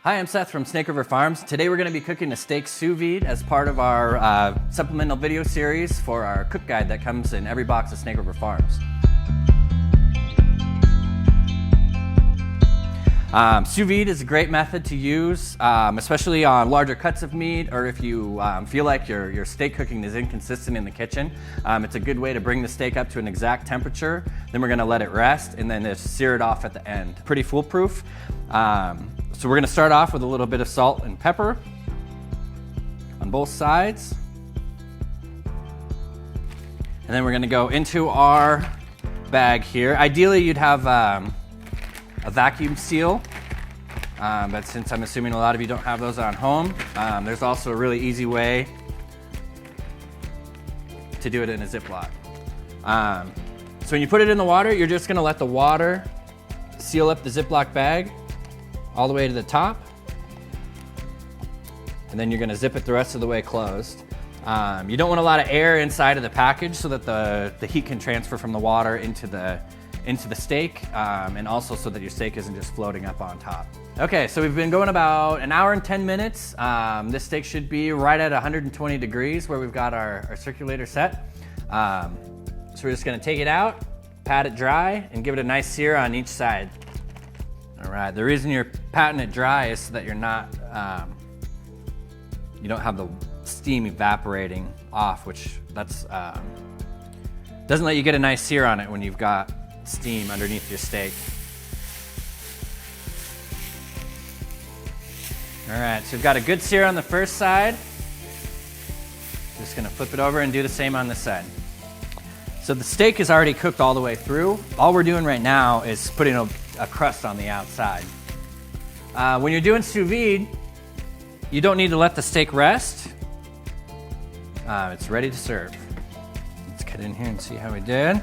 Hi, I'm Seth from Snake River Farms. Today we're going to be cooking a steak sous vide as part of our supplemental video series for our cook guide that comes in every box of Snake River Farms. Sous vide is a great method to use, especially on larger cuts of meat, or if you feel like your steak cooking is inconsistent in the kitchen. It's a good way to bring the steak up to an exact temperature. Then we're going to let it rest and then just sear it off at the end. Pretty foolproof. So we're going to start off with a little bit of salt and pepper on both sides. And then we're going to go into our bag here. Ideally you'd have a vacuum seal, but since I'm assuming a lot of you don't have those on home, there's also a really easy way to do it in a Ziploc. So when you put it in the water, you're just going to let the water seal up the Ziploc bag all the way to the top, and then you're going to zip it the rest of the way closed. You don't want a lot of air inside of the package so that the heat can transfer from the water into the steak, and also so that your steak isn't just floating up on top. Okay, so we've been going about an hour and 10 minutes. This steak should be right at 120 degrees where we've got our circulator set. So we're just gonna take it out, pat it dry, and give it a nice sear on each side. All right, the reason you're patting it dry is so that you're not, you don't have the steam evaporating off, which doesn't let you get a nice sear on it when you've got steam underneath your steak. All right, so we've got a good sear on the first side. Just gonna flip it over and do the same on this side. So the steak is already cooked all the way through. All we're doing right now is putting a crust on the outside. When you're doing sous vide, you don't need to let the steak rest. It's ready to serve. Let's cut in here and see how we did.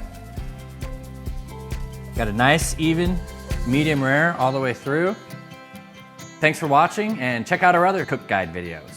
Got a nice, even, medium rare all the way through. Thanks for watching, and check out our other cook guide videos.